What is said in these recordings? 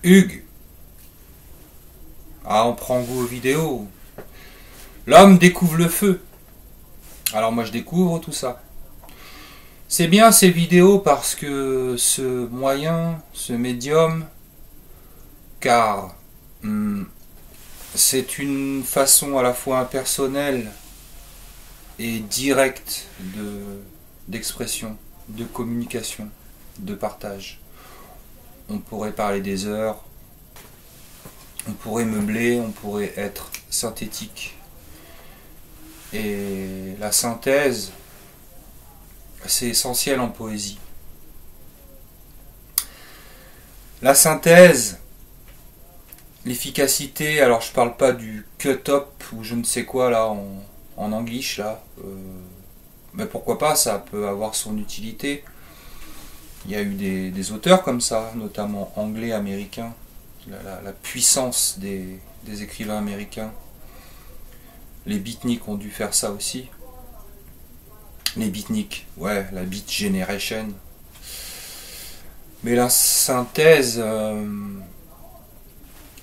Hugues. Ah, on prend goût aux vidéos. L'homme découvre le feu. Alors moi je découvre tout ça. C'est bien ces vidéos parce que ce moyen, ce médium, car c'est une façon à la fois impersonnelle et directe d'expression, de communication, de partage. On pourrait parler des heures, on pourrait meubler, on pourrait être synthétique. Et la synthèse, c'est essentiel en poésie. La synthèse, l'efficacité, alors je parle pas du cut-up ou je ne sais quoi là en anglish là, mais pourquoi pas, ça peut avoir son utilité. Il y a eu des auteurs comme ça, notamment anglais, américains, la puissance des écrivains américains. Les beatniks ont dû faire ça aussi. Les beatniks, ouais, la beat generation. Mais la synthèse,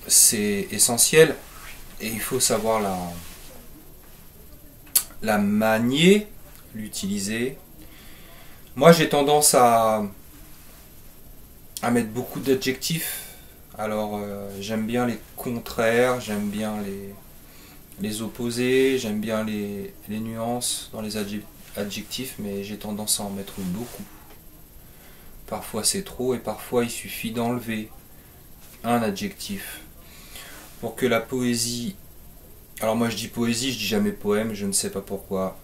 c'est essentiel et il faut savoir la manier, l'utiliser. Moi j'ai tendance à mettre beaucoup d'adjectifs. Alors j'aime bien les contraires, j'aime bien les opposés, j'aime bien les nuances dans les adjectifs, mais j'ai tendance à en mettre beaucoup. Parfois c'est trop et parfois il suffit d'enlever un adjectif pour que la poésie... Alors moi je dis poésie, je dis jamais poème, je ne sais pas pourquoi,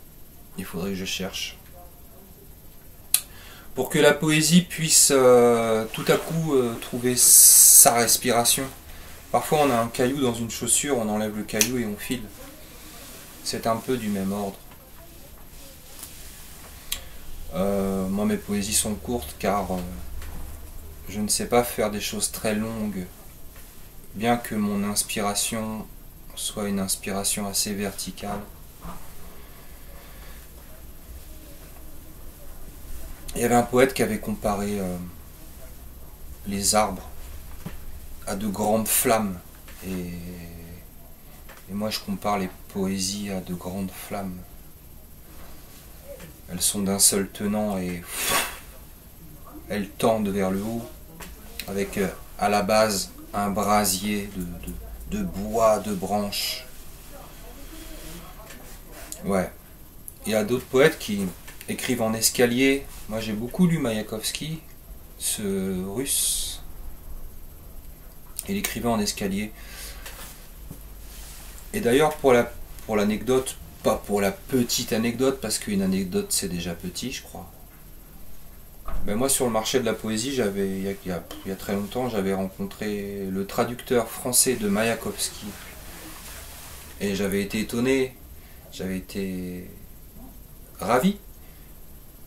il faudrait que je cherche. Pour que la poésie puisse tout à coup trouver sa respiration. Parfois on a un caillou dans une chaussure, on enlève le caillou et on file. C'est un peu du même ordre. Moi mes poésies sont courtes car je ne sais pas faire des choses très longues. Bien que mon inspiration soit une inspiration assez verticale. Il y avait un poète qui avait comparé les arbres à de grandes flammes. Et moi je compare les poésies à de grandes flammes. Elles sont d'un seul tenant et elles tendent vers le haut avec à la base un brasier de bois, de branches. Ouais. Il y a d'autres poètes qui écrivent en escalier. Moi j'ai beaucoup lu Maïakovski, ce russe. Il écrivait en escalier. Et d'ailleurs pour l'anecdote, pas pour la petite anecdote, parce qu'une anecdote c'est déjà petit je crois. Ben moi sur le marché de la poésie, il y a très longtemps, j'avais rencontré le traducteur français de Maïakovski. Et j'avais été étonné, j'avais été ravi.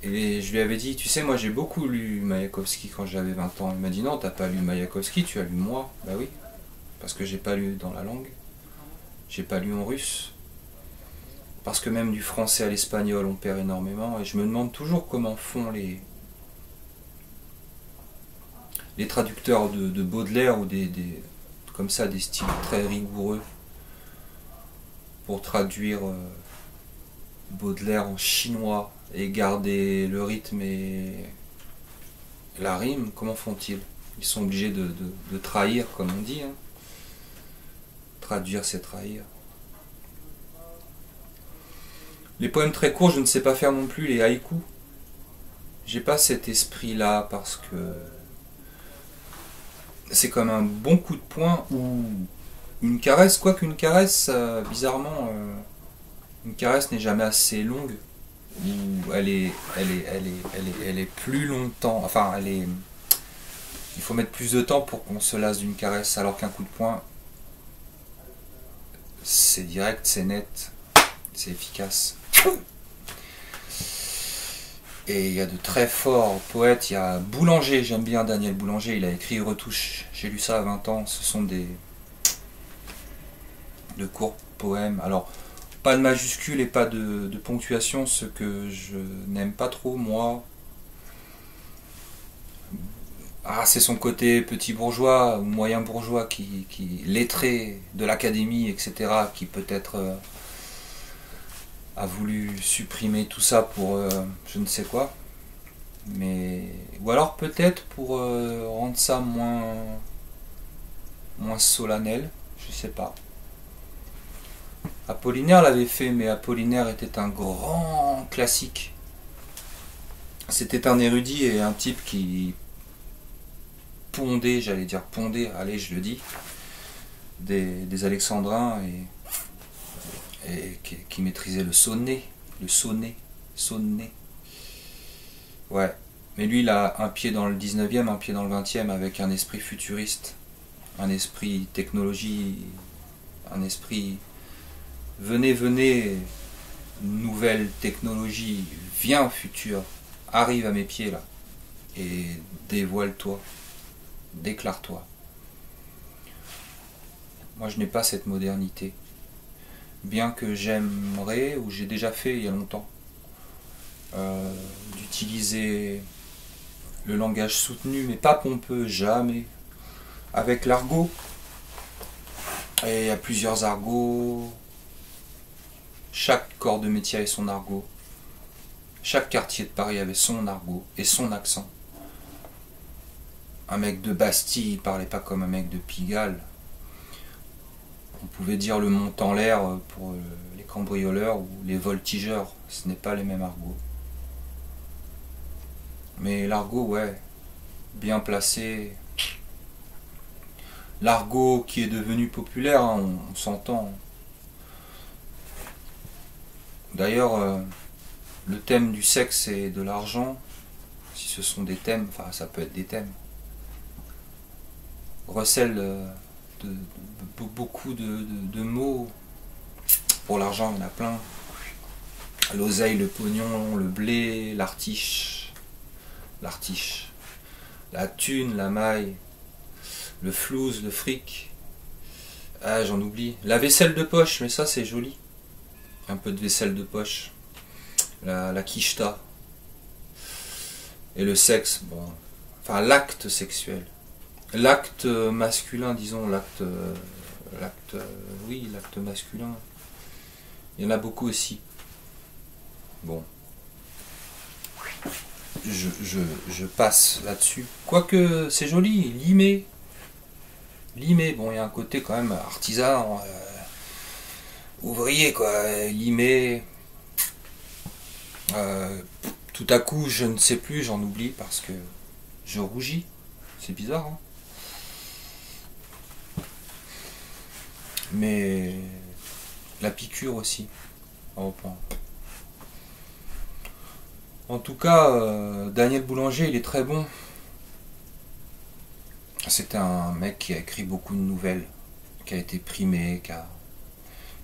Et je lui avais dit, tu sais, moi j'ai beaucoup lu Maïakovski quand j'avais 20 ans. Il m'a dit, non, t'as pas lu Maïakovski, tu as lu moi. Bah oui, parce que j'ai pas lu dans la langue. J'ai pas lu en russe. Parce que même du français à l'espagnol, on perd énormément. Et je me demande toujours comment font les traducteurs de Baudelaire ou comme ça, des styles très rigoureux pour traduire Baudelaire en chinois et garder le rythme et la rime. Comment font-ils? Ils sont obligés de trahir, comme on dit. Hein. Traduire, c'est trahir. Les poèmes très courts, je ne sais pas faire non plus, les haïkus. J'ai pas cet esprit-là parce que c'est comme un bon coup de poing ou une caresse, quoiqu'une caresse, bizarrement, une caresse n'est jamais assez longue. Ou elle est plus longtemps, enfin il faut mettre plus de temps pour qu'on se lasse d'une caresse, alors qu'un coup de poing, c'est direct, c'est net, c'est efficace. Et il y a de très forts poètes, il y a Boulanger, j'aime bien Daniel Boulanger, il a écrit Retouche, j'ai lu ça à 20 ans, ce sont de courts poèmes, alors pas de majuscules et pas de ponctuation, ce que je n'aime pas trop moi. Ah, c'est son côté petit bourgeois ou moyen bourgeois qui lettré de l'académie, etc., qui peut-être a voulu supprimer tout ça pour je ne sais quoi. Mais ou alors peut-être pour rendre ça moins solennel, je sais pas. Apollinaire l'avait fait, mais Apollinaire était un grand classique. C'était un érudit et un type qui pondait, j'allais dire pondait, allez je le dis, des alexandrins et qui maîtrisait le sonnet, sonnet. Ouais. Mais lui, il a un pied dans le 19e, un pied dans le 20e, avec un esprit futuriste, un esprit technologie, un esprit venez, nouvelle technologie, viens futur, arrive à mes pieds là, et dévoile-toi, déclare-toi. Moi, je n'ai pas cette modernité, bien que j'aimerais, ou j'ai déjà fait il y a longtemps, d'utiliser le langage soutenu, mais pas pompeux, jamais. Avec l'argot. Et il y a plusieurs argots. Chaque corps de métier avait son argot. Chaque quartier de Paris avait son argot et son accent. Un mec de Bastille parlait pas comme un mec de Pigalle. On pouvait dire le montant en l'air pour les cambrioleurs ou les voltigeurs. Ce n'est pas les mêmes argots. Mais l'argot, ouais, bien placé. L'argot qui est devenu populaire, hein, on s'entend. D'ailleurs, le thème du sexe et de l'argent, si ce sont des thèmes, enfin ça peut être des thèmes, recèle beaucoup de mots. Pour l'argent, il y en a plein. L'oseille, le pognon, le blé, l'artiche, la thune, la maille, le flouze, le fric. Ah, j'en oublie. La vaisselle de poche, mais ça c'est joli. Un peu de vaisselle de poche. La quicheta. Et le sexe, bon. Enfin, l'acte sexuel. L'acte masculin, disons, l'acte masculin. Il y en a beaucoup aussi. Bon. Je passe là-dessus. Quoique, c'est joli, limé. Limé, bon, il y a un côté quand même artisan, ouvrier, quoi. Limé. Tout à coup, je ne sais plus, j'en oublie parce que je rougis. C'est bizarre, hein. Mais la piqûre aussi. On reprend. En tout cas, Daniel Boulanger, il est très bon. C'était un mec qui a écrit beaucoup de nouvelles, qui a été primé,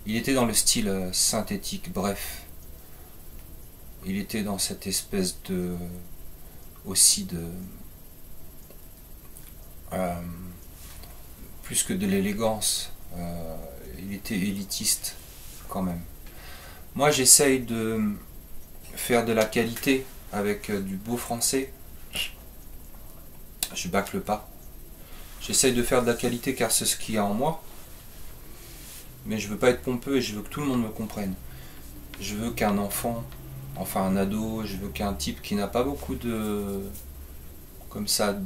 il était dans le style synthétique, bref. Il était dans cette espèce de... aussi de... plus que de l'élégance. Il était élitiste, quand même. Moi, j'essaye de faire de la qualité avec du beau français. Je bâcle pas. J'essaye de faire de la qualité car c'est ce qu'il y a en moi. Mais je veux pas être pompeux et je veux que tout le monde me comprenne. Je veux qu'un enfant, enfin un ado, je veux qu'un type qui n'a pas beaucoup de... comme ça...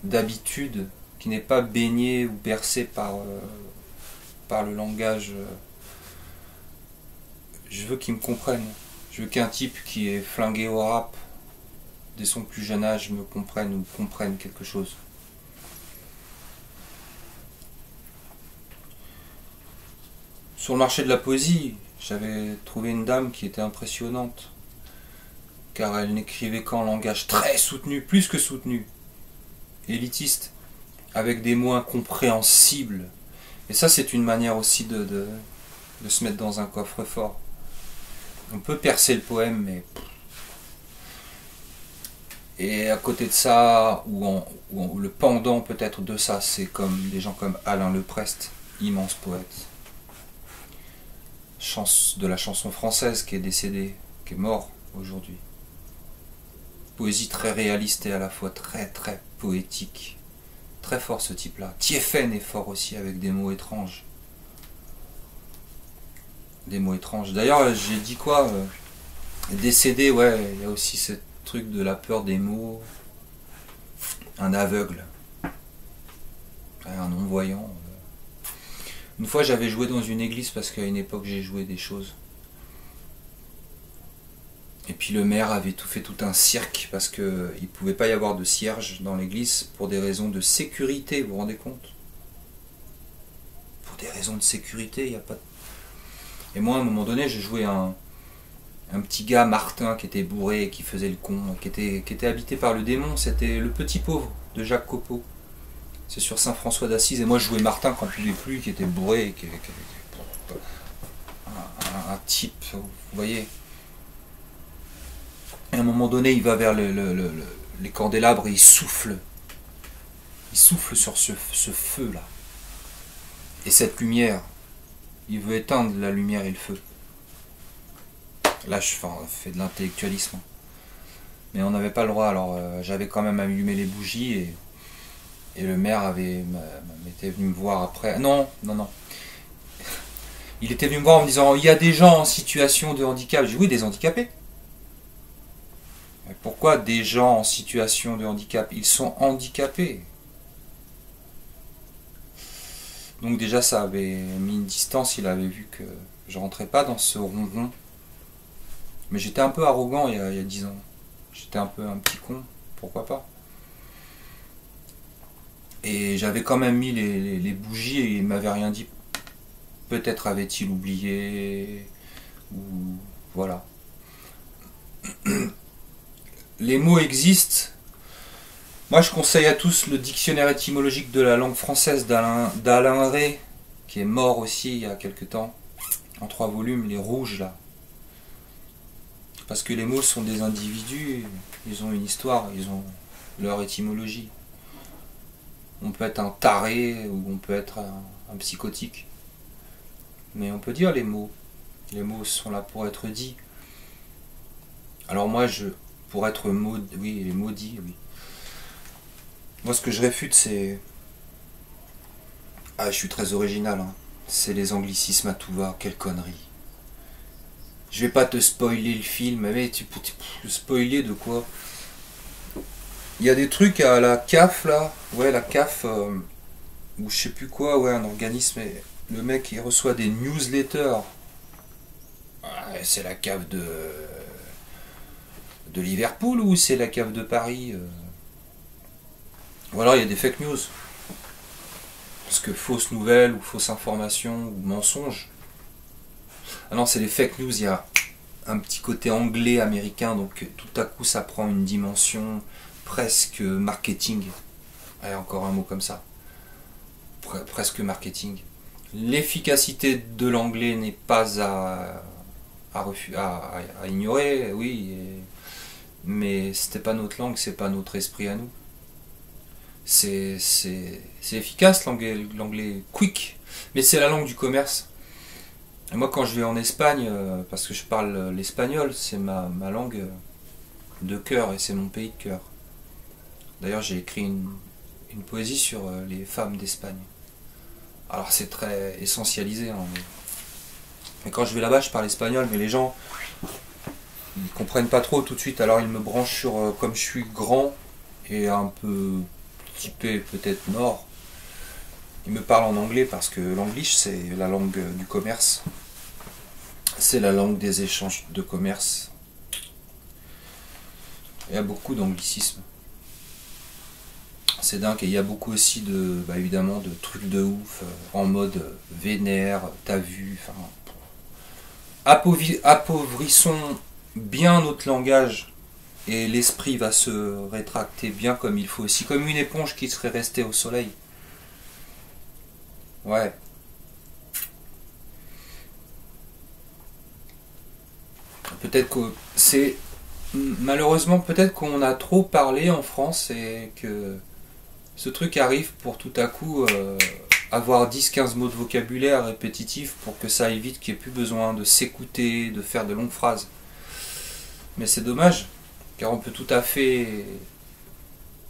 d'habitude, qui n'est pas baigné ou bercé par le langage. Je veux qu'il me comprenne. Je veux qu'un type qui est flingué au rap dès son plus jeune âge me comprenne ou comprenne quelque chose. Sur le marché de la poésie, j'avais trouvé une dame qui était impressionnante, car elle n'écrivait qu'en langage très soutenu, plus que soutenu, élitiste, avec des mots incompréhensibles. Et ça, c'est une manière aussi de se mettre dans un coffre-fort. On peut percer le poème, mais... Et à côté de ça, ou le pendant peut-être de ça, c'est comme des gens comme Alain Leprest, immense poète. De la chanson française qui est décédé qui est mort aujourd'hui. Poésie très réaliste et à la fois très très poétique. Très fort ce type-là. Thiéphène est fort aussi avec des mots étranges. Des mots étranges. D'ailleurs, j'ai dit quoi décédé, ouais, il y a aussi ce truc de la peur des mots. Un aveugle. Un non-voyant. Une fois, j'avais joué dans une église parce qu'à une époque, j'ai joué des choses. Et puis le maire avait fait tout un cirque parce qu'il ne pouvait pas y avoir de cierge dans l'église pour des raisons de sécurité, vous vous rendez compte? Pour des raisons de sécurité, il n'y a pas de... Et moi, à un moment donné, je jouais un petit gars, Martin, qui était bourré, qui faisait le con, qui était habité par le démon. C'était Le Petit Pauvre de Jacques Copeau. C'est sur Saint-François d'Assise. Et moi, je jouais Martin quand il ne pouvait plus, qui était bourré, un type, vous voyez. Et à un moment donné, il va vers les candélabres et il souffle. Il souffle sur ce feu-là. Et cette lumière, il veut éteindre la lumière et le feu. Là, je fais de l'intellectualisme. Mais on n'avait pas le droit, alors j'avais quand même allumé les bougies et le maire m'était venu me voir après. Non. Il était venu me voir en me disant, il y a des gens en situation de handicap. J'ai dit, oui, des handicapés. Mais pourquoi des gens en situation de handicap? Ils sont handicapés. Donc déjà, ça avait mis une distance, il avait vu que je rentrais pas dans ce ronron. Mais j'étais un peu arrogant il y a 10 ans. J'étais un peu un petit con, pourquoi pas. Et j'avais quand même mis les bougies et il m'avait rien dit. Peut-être avait-il oublié, ou voilà. Les mots existent. Moi, je conseille à tous le dictionnaire étymologique de la langue française d'Alain Ray, qui est mort aussi il y a quelque temps, en 3 volumes, les rouges là. Parce que les mots sont des individus, ils ont une histoire, ils ont leur étymologie. On peut être un taré ou on peut être un psychotique. Mais on peut dire les mots. Les mots sont là pour être dits. Alors moi, pour être oui, les maudits, oui. Moi, ce que je réfute, c'est... Ah, je suis très original, hein. C'est les anglicismes à tout va, quelle connerie. Je vais pas te spoiler le film, mais tu spoiler de quoi? Il y a des trucs à la CAF, là. Ouais, la CAF, ou je sais plus quoi, ouais, un organisme. Et le mec, il reçoit des newsletters. Ouais, c'est la CAF de Liverpool ou c'est la CAF de Paris? Voilà, il y a des fake news. Parce que fausses nouvelles ou fausses informations ou mensonges. Ah non, c'est les fake news, il y a un petit côté anglais, américain, donc tout à coup ça prend une dimension presque marketing. Ouais, encore un mot comme ça. Presque marketing. L'efficacité de l'anglais n'est pas à ignorer, oui, mais c'était pas notre langue, c'est pas notre esprit à nous. C'est efficace l'anglais quick, mais c'est la langue du commerce. Et moi quand je vais en Espagne, parce que je parle l'espagnol, c'est ma langue de cœur et c'est mon pays de cœur. D'ailleurs j'ai écrit une poésie sur les femmes d'Espagne. Alors c'est très essentialisé, hein, mais quand je vais là-bas je parle espagnol, mais les gens ils comprennent pas trop tout de suite, alors ils me branchent sur, comme je suis grand et un peu typé peut-être nord, ils me parlent en anglais parce que l'anglish c'est la langue du commerce, c'est la langue des échanges de commerce. Il y a beaucoup d'anglicisme, c'est dingue, et il y a beaucoup aussi de, évidemment, de trucs de ouf en mode vénère, t'as vu, enfin, appauvrissons bien notre langage et l'esprit va se rétracter bien comme il faut aussi, comme une éponge qui serait restée au soleil. Ouais. Peut-être que c'est... Malheureusement, peut-être qu'on a trop parlé en France et que ce truc arrive pour tout à coup avoir 10-15 mots de vocabulaire répétitifs pour que ça évite qu'il n'y ait plus besoin de s'écouter, de faire de longues phrases. Mais c'est dommage, car on peut tout à fait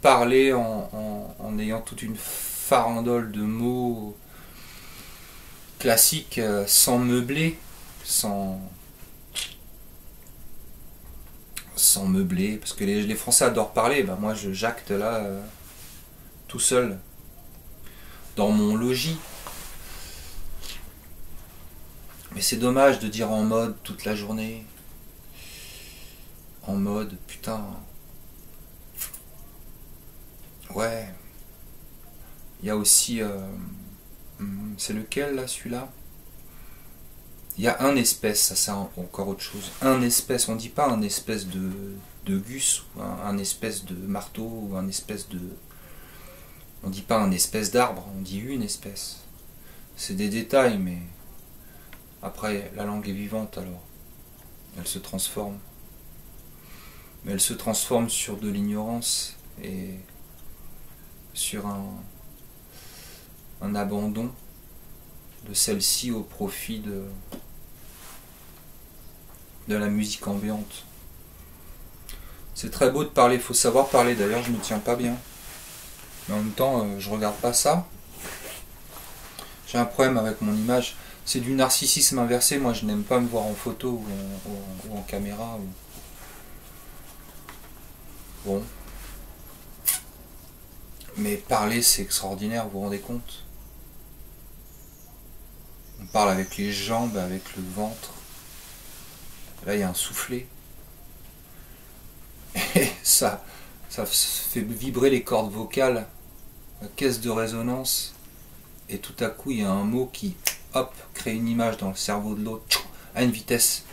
parler en ayant toute une farandole de mots classiques sans meubler, sans meubler, parce que les Français adorent parler, ben moi je jacte là tout seul dans mon logis. Mais c'est dommage de dire en mode toute la journée. En mode, putain. Ouais. Il y a aussi... c'est lequel là, celui-là? Il y a un espèce, ça c'est encore autre chose. Un espèce, on dit pas un espèce de gus, ou un espèce de marteau, ou un espèce de... On dit pas un espèce d'arbre, on dit une espèce. C'est des détails, mais... Après, la langue est vivante alors. Elle se transforme. Mais elle se transforme sur de l'ignorance et sur un abandon de celle-ci au profit de la musique ambiante. C'est très beau de parler, il faut savoir parler. D'ailleurs, je ne me tiens pas bien. Mais en même temps, je regarde pas ça. J'ai un problème avec mon image. C'est du narcissisme inversé. Moi, je n'aime pas me voir en photo ou en caméra. Bon. Mais parler, c'est extraordinaire, vous vous rendez compte? On parle avec les jambes, avec le ventre. Là, il y a un soufflet. Et ça fait vibrer les cordes vocales, la caisse de résonance. Et tout à coup, il y a un mot qui, hop, crée une image dans le cerveau de l'autre, à une vitesse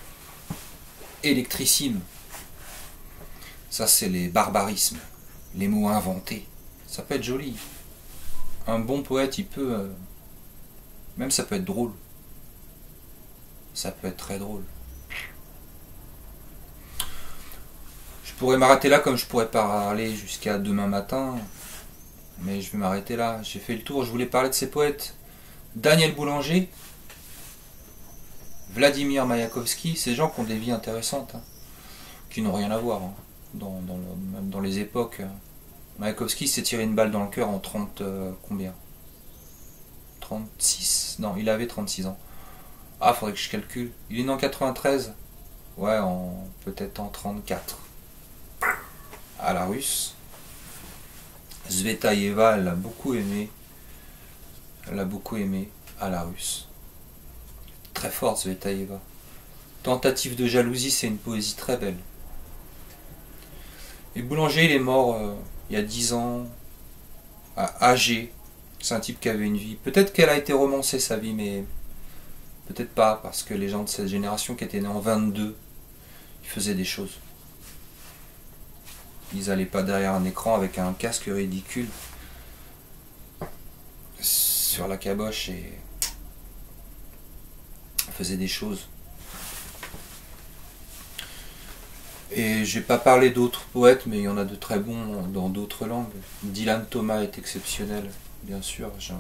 électricime. Ça, c'est les barbarismes, les mots inventés. Ça peut être joli. Un bon poète, il peut... même ça peut être drôle. Ça peut être très drôle. Je pourrais m'arrêter là comme je pourrais parler jusqu'à demain matin. Mais je vais m'arrêter là. J'ai fait le tour. Je voulais parler de ces poètes. Daniel Boulanger, Vladimir Mayakovsky, ces gens qui ont des vies intéressantes, hein, qui n'ont rien à voir, hein, même dans les époques. Mayakovsky s'est tiré une balle dans le cœur en 30... combien 36? Non, il avait 36 ans. Ah, faudrait que je calcule. Il est né en 93. Ouais, peut-être en 34. À la russe. Zvetaeva, elle l'a beaucoup aimé. Elle a beaucoup aimé à la russe. Très forte, Zvetaeva. Tentative de jalousie, c'est une poésie très belle. Et Boulanger, il est mort il y a 10 ans, âgé. C'est un type qui avait une vie. Peut-être qu'elle a été romancée, sa vie, mais peut-être pas, parce que les gens de cette génération qui étaient nés en 22, ils faisaient des choses. Ils n'allaient pas derrière un écran avec un casque ridicule sur la caboche et faisaient des choses. Et j'ai pas parlé d'autres poètes, mais il y en a de très bons dans d'autres langues. Dylan Thomas est exceptionnel, bien sûr. Je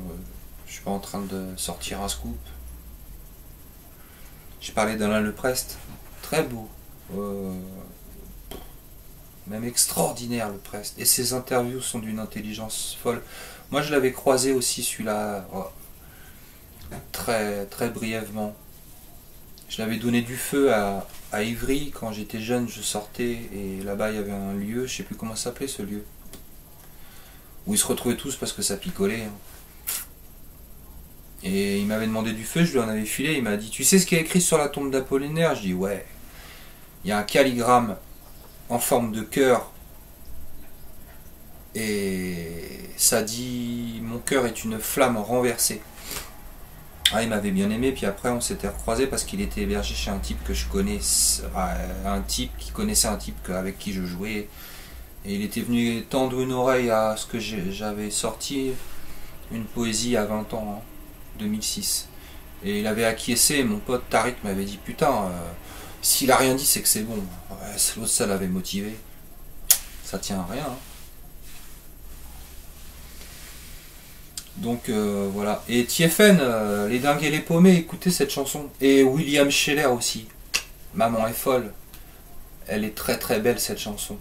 suis pas en train de sortir un scoop. J'ai parlé d'Alain Leprest, très beau. Même extraordinaire, Leprest. Et ses interviews sont d'une intelligence folle. Moi, je l'avais croisé aussi, celui-là, très, très brièvement. Je l'avais donné du feu à Ivry. Quand j'étais jeune, je sortais et là-bas, il y avait un lieu, je sais plus comment ça s'appelait ce lieu, où ils se retrouvaient tous parce que ça picolait. Hein. Et il m'avait demandé du feu, je lui en avais filé. Il m'a dit, tu sais ce qu'il y a écrit sur la tombe d'Apollinaire? Je dis, ouais. Il y a un calligramme en forme de cœur et ça dit mon cœur est une flamme renversée. Ah, il m'avait bien aimé, puis après on s'était recroisés parce qu'il était hébergé chez un type que je connais, un type qui connaissait un type avec qui je jouais, et il était venu tendre une oreille à ce que j'avais sorti, une poésie à 20 ans, hein, 2006, et il avait acquiescé. Et mon pote Tariq m'avait dit, putain, s'il a rien dit, c'est que c'est bon. Ouais, l'autre, ça l'avait motivé. Ça tient à rien. Hein. Donc voilà. Et Tiefen, Les Dingues et les Paumés, écoutez cette chanson. Et William Scheller aussi. Maman est folle. elle est très très belle cette chanson.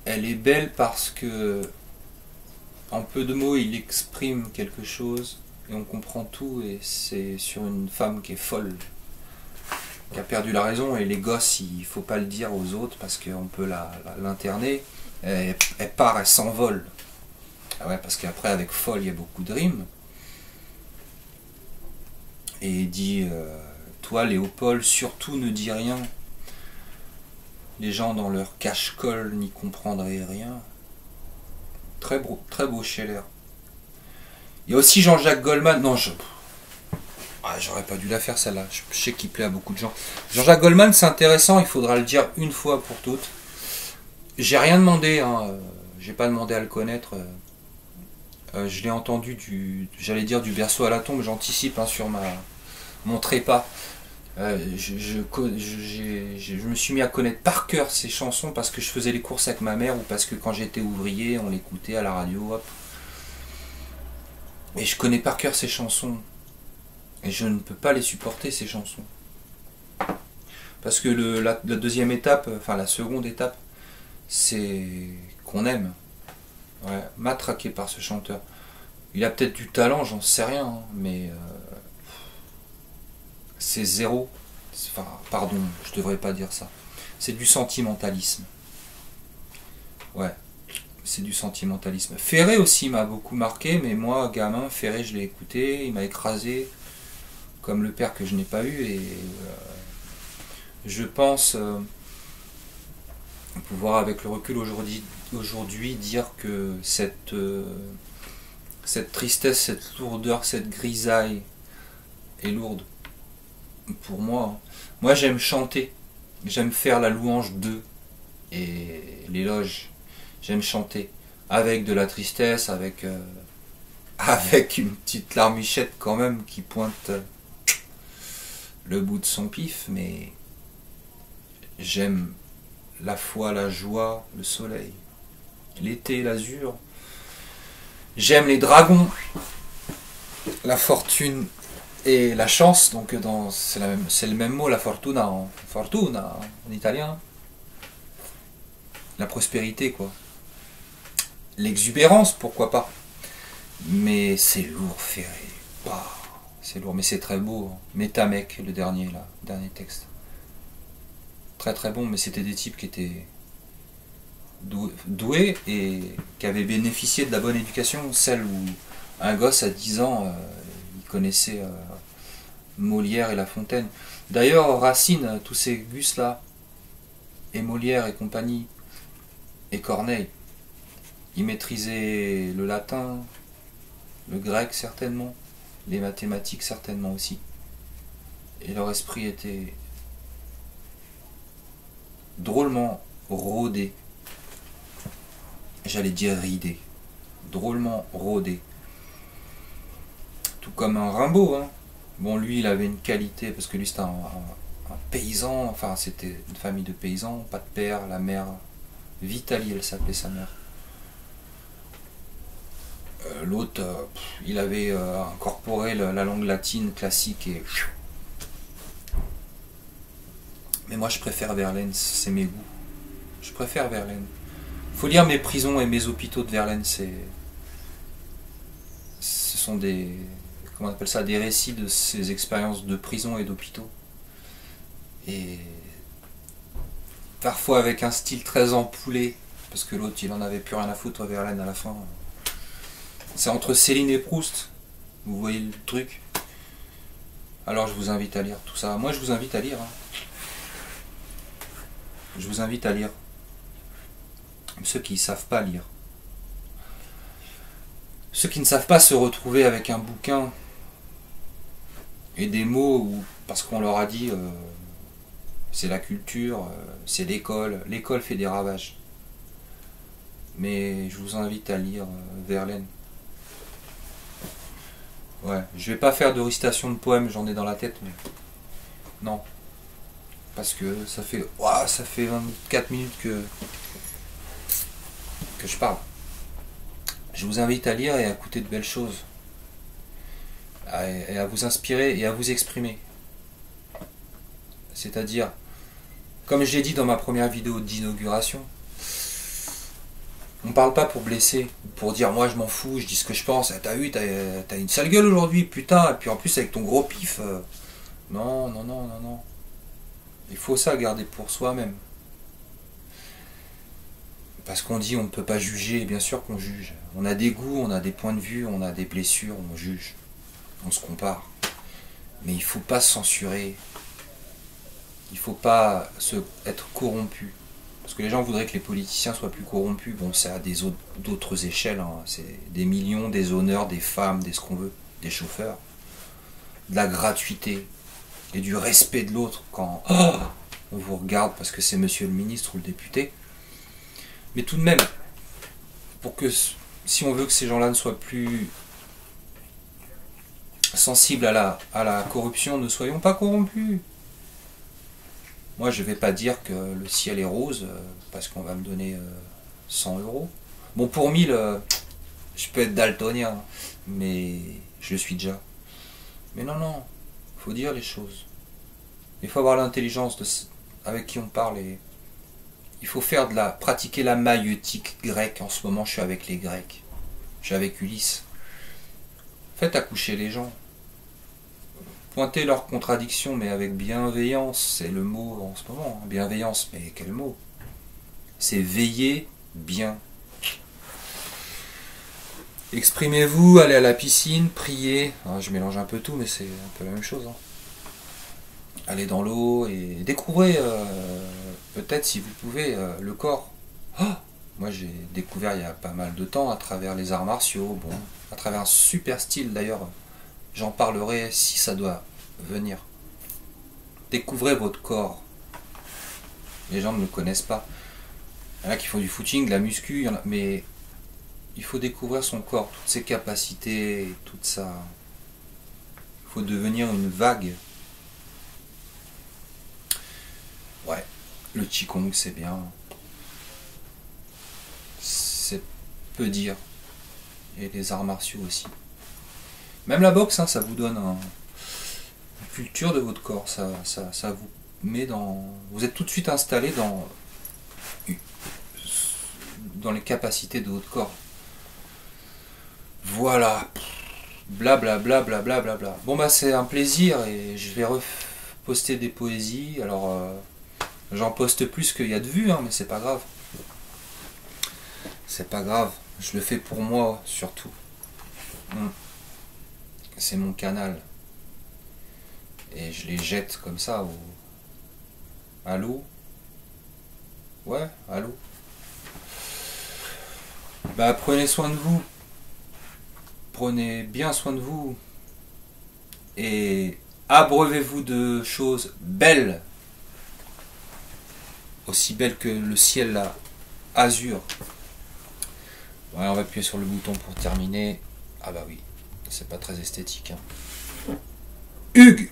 Elle est belle parce que, en peu de mots, il exprime quelque chose et on comprend tout. Et c'est sur une femme qui est folle, qui a perdu la raison. Et les gosses, il faut pas le dire aux autres parce qu'on peut l'interner. Elle part, elle s'envole. Ah ouais, parce qu'après, avec folle, il y a beaucoup de rimes. Et il dit toi, Léopold, surtout ne dis rien. Les gens dans leur cache-colle n'y comprendraient rien. Très beau Scheller. Il y a aussi Jean-Jacques Goldman. Non, j'aurais pas dû la faire celle-là. Je sais qu'il plaît à beaucoup de gens. Jean-Jacques Goldman, c'est intéressant, il faudra le dire une fois pour toutes. J'ai rien demandé, hein. J'ai pas demandé à le connaître. Je l'ai entendu j'allais dire du berceau à la tombe, j'anticipe hein, sur mon trépas. Je me suis mis à connaître par cœur ces chansons parce que je faisais les courses avec ma mère ou parce que quand j'étais ouvrier, on l'écoutait à la radio. Hop. Et je connais par cœur ces chansons. Et je ne peux pas les supporter, ces chansons. Parce que la deuxième étape, enfin la seconde étape, c'est qu'on aime. Ouais, matraqué par ce chanteur. Il a peut-être du talent, j'en sais rien, hein, mais c'est zéro. Enfin, pardon, je devrais pas dire ça. C'est du sentimentalisme. Ouais, c'est du sentimentalisme. Ferré aussi m'a beaucoup marqué, mais moi, gamin, Ferré, je l'ai écouté, il m'a écrasé, comme le père que je n'ai pas eu, et je pense pouvoir, avec le recul aujourd'hui, dire que cette tristesse, cette lourdeur, cette grisaille est lourde. Pour moi, moi j'aime chanter, j'aime faire la louange d'eux et l'éloge. J'aime chanter avec de la tristesse, avec une petite larmichette quand même qui pointe le bout de son pif, mais j'aime la foi, la joie, le soleil, l'été, l'azur. J'aime les dragons, la fortune et la chance. Donc c'est le même mot, la fortuna en italien. La prospérité, quoi. L'exubérance, pourquoi pas. Mais c'est lourd, Ferré. Bah, c'est lourd, mais c'est très beau. Métamec, le dernier texte. Très très bon, mais c'était des types qui étaient doués et qui avaient bénéficié de la bonne éducation, celle où un gosse à 10 ans, il connaissait Molière et La Fontaine. D'ailleurs, Racine, tous ces gus-là, et Molière et compagnie, et Corneille, ils maîtrisaient le latin, le grec certainement, les mathématiques certainement aussi. Et leur esprit était drôlement rodé. J'allais dire ridé. Drôlement rodé. Tout comme un Rimbaud. Hein. Bon, lui, il avait une qualité, parce que lui, c'était un paysan. Enfin, c'était une famille de paysans. Pas de père, la mère. Vitalie, elle s'appelait sa mère. L'autre, il avait incorporé la langue latine classique et... Mais moi, je préfère Verlaine, c'est mes goûts. Je préfère Verlaine. Faut lire Mes prisons et mes hôpitaux de Verlaine, ce sont des... Comment on appelle ça? Des récits de ses expériences de prison et d'hôpitaux. Et... Parfois avec un style très empoulé, parce que l'autre, il en avait plus rien à foutre, Verlaine, à la fin. C'est entre Céline et Proust. Vous voyez le truc? Alors je vous invite à lire tout ça. Moi, je vous invite à lire. Hein. Je vous invite à lire. Ceux qui ne savent pas lire. Ceux qui ne savent pas se retrouver avec un bouquin et des mots parce qu'on leur a dit c'est la culture, c'est l'école. L'école fait des ravages. Mais je vous invite à lire Verlaine. Ouais, je vais pas faire de récitation de poèmes, j'en ai dans la tête, mais non. Parce que ça fait 24 minutes que je parle. Je vous invite à lire et à écouter de belles choses. Et à vous inspirer et à vous exprimer. C'est-à-dire, Comme je l'ai dit dans ma première vidéo d'inauguration, on parle pas pour blesser, pour dire moi je m'en fous, je dis ce que je pense, t'as vu, t'as une sale gueule aujourd'hui, putain, et puis en plus avec ton gros pif. Non, non, non, non, non. Il faut ça garder pour soi-même. Parce qu'on dit on ne peut pas juger, bien sûr qu'on juge. On a des goûts, on a des points de vue, on a des blessures, on juge. On se compare. Mais il ne faut pas se censurer. Il ne faut pas être corrompu. Parce que les gens voudraient que les politiciens soient plus corrompus. Bon, c'est à d'autres échelles. Hein. C'est des millions, des honneurs, des femmes, des ce qu'on veut, des chauffeurs. De la gratuité et du respect de l'autre quand on vous regarde parce que c'est monsieur le ministre ou le député. Mais tout de même, pour que, si on veut que ces gens-là ne soient plus sensibles à la corruption, ne soyons pas corrompus. Moi, je ne vais pas dire que le ciel est rose parce qu'on va me donner 100 euros. Bon, pour 1000, je peux être daltonien, mais je le suis déjà. Mais non, non, il faut dire les choses. Il faut avoir l'intelligence avec qui on parle et il faut pratiquer la maïeutique grecque. En ce moment, je suis avec les Grecs. Je suis avec Ulysse. Faites accoucher les gens. Pointez leurs contradictions, mais avec bienveillance. C'est le mot en ce moment. Hein. Bienveillance, mais quel mot? C'est veiller bien. Exprimez-vous, allez à la piscine, priez. Ah, je mélange un peu tout, mais c'est un peu la même chose. Hein. Allez dans l'eau et découvrez, peut-être si vous pouvez, le corps. Oh, moi j'ai découvert il y a pas mal de temps à travers les arts martiaux, bon, à travers un super style d'ailleurs. J'en parlerai si ça doit venir. Découvrez votre corps. Les gens ne le connaissent pas. Il y en a qui font du footing, de la muscu, mais il faut découvrir son corps, toutes ses capacités, toute ça. Il faut devenir une vague. Ouais, le Qigong c'est bien. C'est peu dire. Et les arts martiaux aussi. Même la boxe, hein, ça vous donne une culture de votre corps. Ça vous met dans... Vous êtes tout de suite installé dans les capacités de votre corps. Voilà. Blablabla, blablabla, bla, bla. Bon bah c'est un plaisir et je vais poster des poésies. Alors... j'en poste plus qu'il y a de vues, hein, mais c'est pas grave. C'est pas grave. Je le fais pour moi, surtout. C'est mon canal. Et je les jette comme ça à l'eau. Ouais, à l'eau. Bah, prenez soin de vous. Prenez bien soin de vous. Et abreuvez-vous de choses belles. Aussi belle que le ciel là, azur. Ouais, on va appuyer sur le bouton pour terminer. Ah bah oui, c'est pas très esthétique. Hein. Hugues